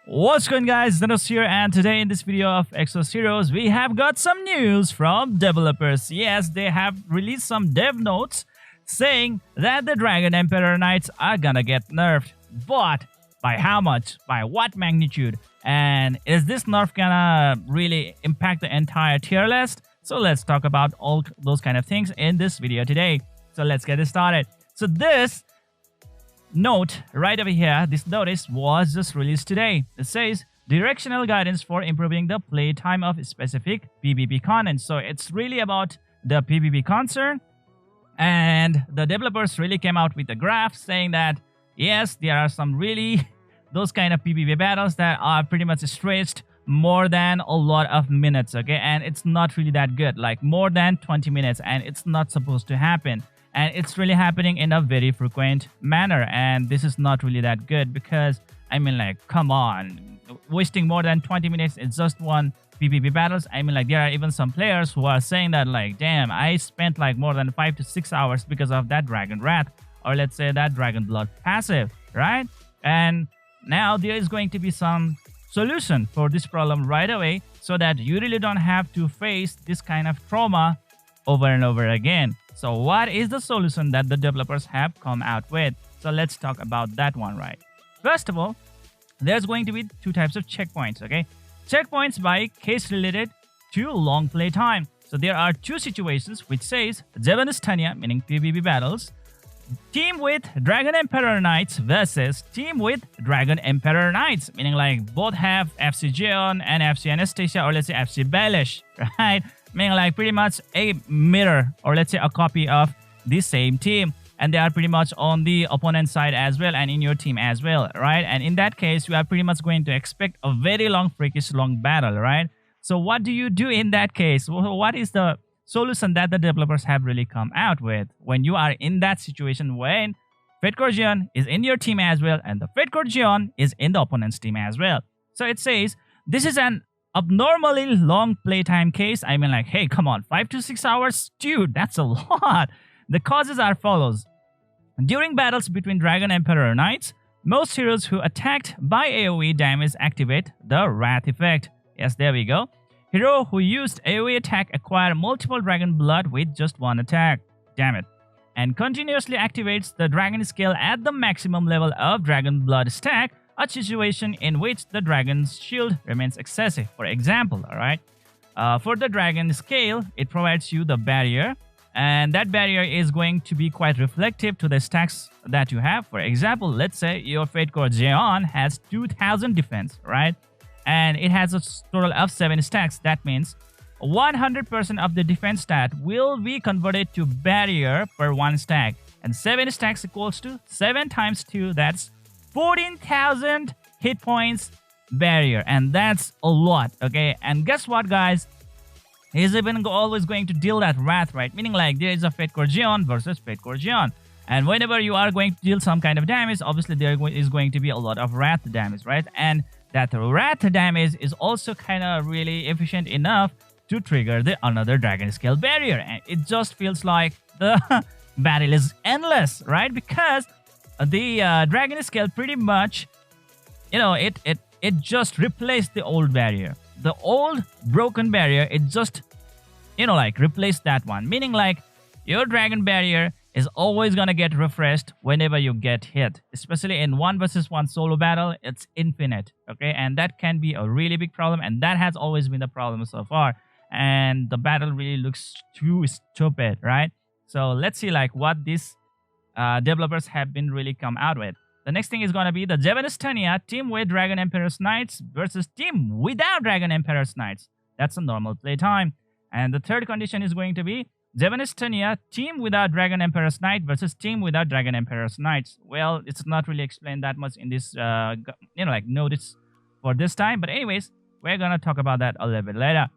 What's going guys, Zennosh here, and today in this video of Exos Heroes, we have got some news from developers. Yes, they have released some dev notes saying that the Dragon Emperor Knights are gonna get nerfed. But by how much? By what magnitude? And is this nerf gonna really impact the entire tier list? So let's talk about all those kind of things in this video today. So let's get it started. So this note right over here, this notice was just released today. It says directional guidance for improving the playtime of specific PvP content. So it's really about the PvP concern, and the developers really came out with a graph saying that yes, there are some really those kind of PvP battles that are pretty much stretched more than a lot of minutes, okay, and it's not really that good, like more than 20 minutes, and it's not supposed to happen. And it's really happening in a very frequent manner, and this is not really that good because, I mean, like, come on, wasting more than 20 minutes in just one PvP battles. I mean, like, there are even some players who are saying that, like, damn, I spent like more than 5 to 6 hours because of that Dragon Wrath, or let's say that Dragon Blood passive, right? And now there is going to be some solution for this problem right away, so that you really don't have to face this kind of trauma over and over again. So what is the solution that the developers have come out with? So let's talk about that one, right? First of all, there's going to be two types of checkpoints, okay? Checkpoints by case related to long play time. So there are two situations which says Zennosh, meaning PvP battles, team with Dragon Emperor Knights versus team with Dragon Emperor Knights, meaning like both have FC Jeon and FC Anastasia, or let's say FC Baelish, right? Meaning like pretty much a mirror, or let's say a copy of the same team, and they are pretty much on the opponent side as well and in your team as well, right? And in that case, you are pretty much going to expect a very long, freakish long battle, right? So what do you do in that case? What is the solution that the developers have really come out with when you are in that situation, when Fedcore Jeon is in your team as well and the Fedcore Jeon is in the opponent's team as well? So it says this is an abnormally long playtime case. I mean, like, hey, come on, 5 to 6 hours, dude, that's a lot. The causes are follows. During battles between Dragon Emperor Knights, most heroes who attacked by AoE damage activate the Wrath effect. Yes, there we go. Hero who used AoE attack acquire multiple Dragon Blood with just one attack. Damn it. And continuously activates the Dragon Scale at the maximum level of Dragon Blood stack, a situation in which the Dragon's shield remains excessive. For example, alright, for the Dragon Scale, it provides you the barrier, and that barrier is going to be quite reflective to the stacks that you have. For example, let's say your Fedcore Jeon has 2000 defense, right? And it has a total of 7 stacks. That means 100% of the defense stat will be converted to barrier per 1 stack. And 7 stacks equals to 7 times 2, that's 14,000 hit points barrier, and that's a lot, okay? And guess what, guys? He's even always going to deal that Wrath, right? Meaning like there is a Fedcore Jeon versus Fedcore Jeon, and whenever you are going to deal some kind of damage, obviously there is going to be a lot of Wrath damage, right? And that Wrath damage is also kind of really efficient enough to trigger the another Dragon Scale barrier, and it just feels like the battle is endless, right? Because the Dragon Scale pretty much, you know, it just replaced the old barrier. The old broken barrier, it just, you know, like replaced that one. Meaning like your Dragon barrier is always gonna get refreshed whenever you get hit. Especially in 1 versus 1 solo battle, it's infinite, okay? And that can be a really big problem, and that has always been the problem so far. And the battle really looks too stupid, right? So let's see like what this developers have been really come out with. The next thing is going to be the Zennosh team with Dragon Emperor's Knights versus team without Dragon Emperor's Knights. That's a normal play time. And the third condition is going to be Zennosh team without Dragon Emperor's Knight versus team without Dragon Emperor's Knights. Well, it's not really explained that much in this you know, like notice for this time, but anyways, we're going to talk about that a little bit later.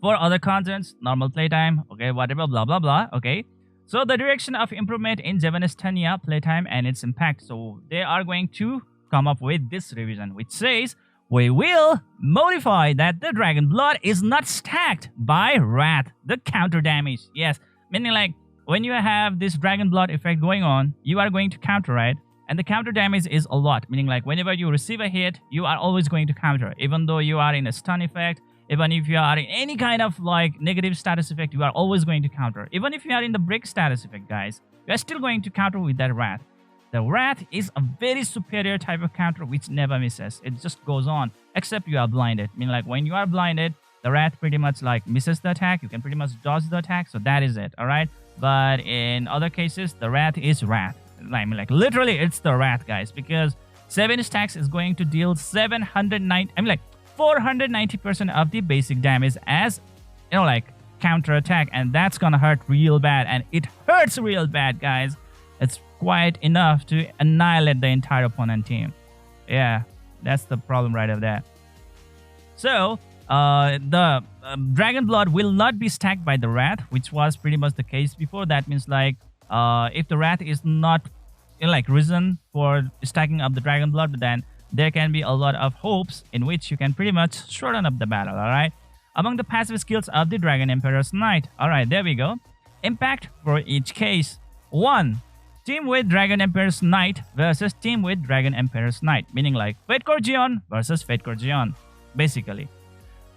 For other contents, normal playtime, okay, whatever, blah blah blah, okay. So the direction of improvement in Zennosh playtime and its impact. So they are going to come up with this revision, which says we will modify that the Dragon Blood is not stacked by Wrath, the counter damage. Yes, meaning like when you have this Dragon Blood effect going on, you are going to counter, right? And the counter damage is a lot, meaning like whenever you receive a hit, you are always going to counter. Even though you are in a stun effect, even if you are in any kind of like negative status effect, you are always going to counter. Even if you are in the break status effect, guys, you are still going to counter with that Wrath. The Wrath is a very superior type of counter which never misses. It just goes on, except you are blinded. I mean, like when you are blinded, the Wrath pretty much like misses the attack. You can pretty much dodge the attack. So that is it, all right? But in other cases, the Wrath is Wrath. I mean, like literally, it's the Wrath, guys, because 7 stacks is going to deal 790. I mean, like 490% of the basic damage as like counter attack, and that's gonna hurt real bad, and it hurts real bad, guys. It's quite enough to annihilate the entire opponent team. Yeah, that's the problem right over there. So the Dragon Blood will not be stacked by the Wrath, which was pretty much the case before. That means like if the Wrath is not like risen for stacking up the Dragon Blood, then there can be a lot of hopes in which you can pretty much shorten up the battle, alright? Among the passive skills of the Dragon Emperor's Knight. Alright, there we go. Impact for each case. 1. Team with Dragon Emperor's Knight versus team with Dragon Emperor's Knight. Meaning like Fate Core Geon versus Fate Core Geon. Basically.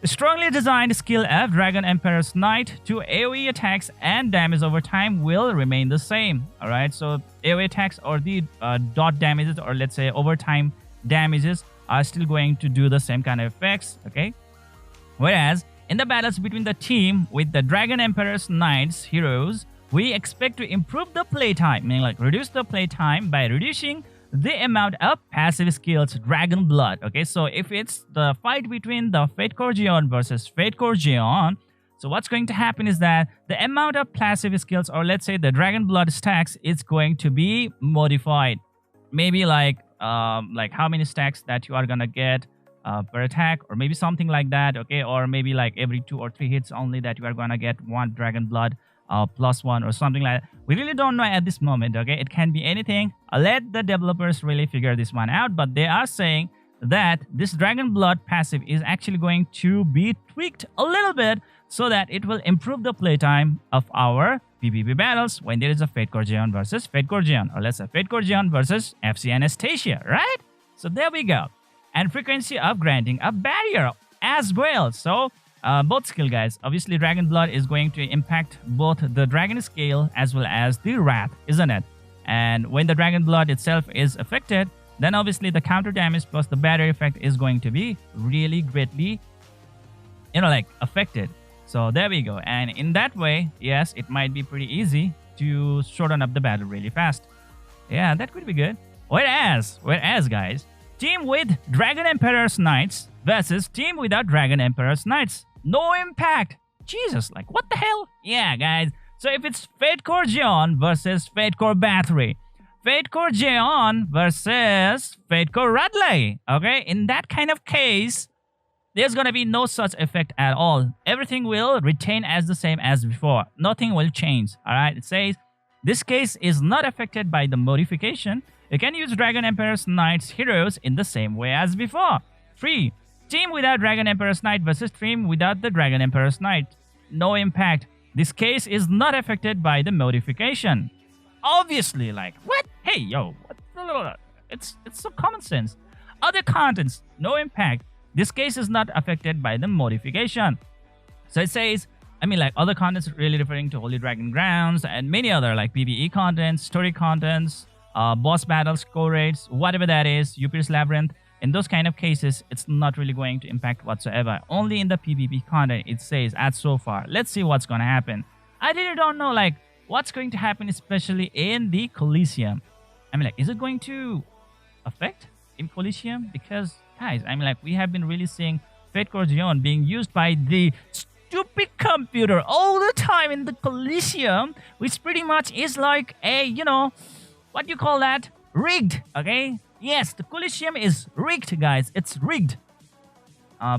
The strongly designed skill of Dragon Emperor's Knight to AoE attacks and damage over time will remain the same. Alright, so AoE attacks or the dot damages, or let's say over time damages, are still going to do the same kind of effects, okay? Whereas in the battles between the team with the Dragon Emperor's Knights heroes, we expect to improve the playtime, meaning like reduce the playtime by reducing the amount of passive skills Dragon Blood. Okay, so if it's the fight between the Fate Core Geon versus Fate Core Geon, so what's going to happen is that the amount of passive skills, or let's say the Dragon Blood stacks, is going to be modified. Maybe like how many stacks that you are gonna get per attack, or maybe something like that, okay? Or maybe like every 2 or 3 hits only that you are gonna get 1 Dragon Blood +1 or something like that. We really don't know at this moment, okay? It can be anything. Let the developers really figure this one out, but they are saying that this Dragon Blood passive is actually going to be tweaked a little bit so that it will improve the playtime of our PvP battles when there is a Fate Core Geon versus Fate Core Geon, or let's say Fate Core Geon versus FC Anastasia, right? So there we go. And frequency of granting a barrier as well. So both skill, guys. Obviously, Dragon Blood is going to impact both the Dragon Scale as well as the Wrath, isn't it? And when the Dragon Blood itself is affected, then obviously the counter damage plus the barrier effect is going to be really greatly, affected. So there we go. And in that way, yes, it might be pretty easy to shorten up the battle really fast. Yeah, that could be good. Whereas, guys, team with Dragon Emperor's Knights versus team without Dragon Emperor's Knights. No impact. Jesus, like what the hell? Yeah, guys. So if it's Fate Core Geon versus Fate Core Battery, Fate Core Geon versus Fate Core Radley, okay? In that kind of case, there's gonna be no such effect at all. Everything will retain as the same as before. Nothing will change, alright? It says, this case is not affected by the modification. You can use Dragon Emperor's Knights heroes in the same way as before. 3. Team without Dragon Emperor's Knight versus team without the Dragon Emperor's Knight. No impact. This case is not affected by the modification. Obviously, like, what? Hey, yo, what? It's so common sense. Other contents, no impact. This case is not affected by the modification. So it says, other contents really referring to Holy Dragon Grounds and many other like PvE contents, story contents, boss battles, core raids, whatever that is, Yupir's Labyrinth. In those kind of cases, it's not really going to impact whatsoever. Only in the PvP content, it says, as so far. Let's see what's going to happen. I really don't know, like, what's going to happen, especially in the Coliseum. Is it going to affect in Coliseum? Because, guys, we have been really seeing Fate Core Geon being used by the stupid computer all the time in the Coliseum, which pretty much is like a, what do you call that? Rigged, okay? Yes, the Coliseum is rigged, guys. It's rigged.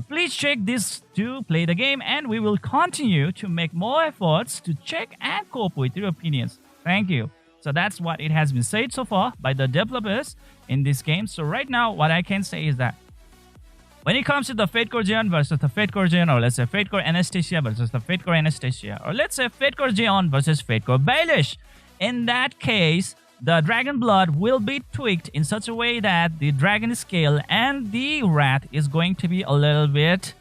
Please check this to play the game, and we will continue to make more efforts to check and cope with your opinions. Thank you. So that's what it has been said so far by the developers in this game. So right now, what I can say is that when it comes to the Fate Core Geon versus the Fate Core Geon, or let's say Fate Core Anastasia versus the Fate Core Anastasia, or let's say Fate Core Geon versus Fate Core Baelish, in that case, the dragon blood will be tweaked in such a way that the dragon scale and the wrath is going to be a little bit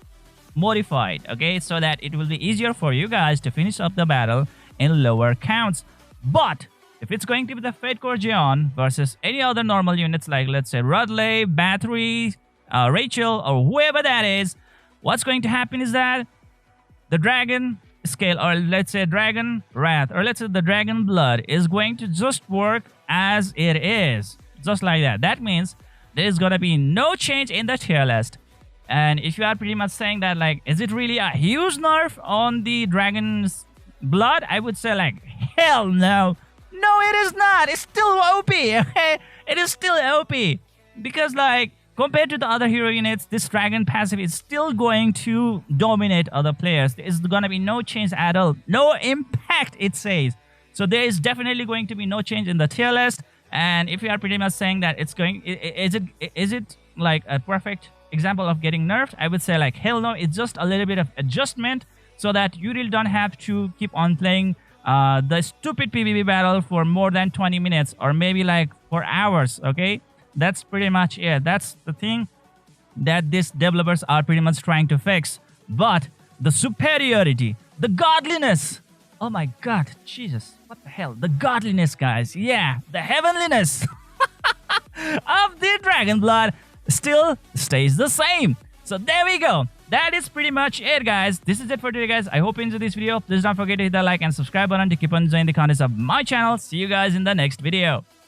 modified, okay, so that it will be easier for you guys to finish up the battle in lower counts. But if it's going to be the Fate Core Geon versus any other normal units like, let's say, Rudley, Battery, Rachel, or whoever that is, what's going to happen is that the dragon scale, or let's say dragon wrath, or let's say the dragon blood, is going to just work as it is, just like that. That means there is gonna be no change in the tier list. And if you are pretty much saying that, like, is it really a huge nerf on the dragon's blood? I would say, like, hell no. No, it is not. It's still OP, okay? It is still OP. Because, like, compared to the other hero units, this dragon passive is still going to dominate other players. There is going to be no change at all. No impact, it says. So there is definitely going to be no change in the tier list. And if you are pretty much saying that it's going... Is it like a perfect example of getting nerfed? I would say, like, hell no. It's just a little bit of adjustment so that you really don't have to keep on playing the stupid PvP battle for more than 20 minutes or maybe like for hours, okay? That's pretty much it. That's the thing that these developers are pretty much trying to fix. But the superiority, the godliness, oh my god, Jesus, what the hell? The godliness, guys, yeah, the heavenliness of the dragon blood still stays the same. So there we go. That is pretty much it, guys. This is it for today, guys. I hope you enjoyed this video. Please don't forget to hit the like and subscribe button to keep on enjoying the contents of my channel. See you guys in the next video.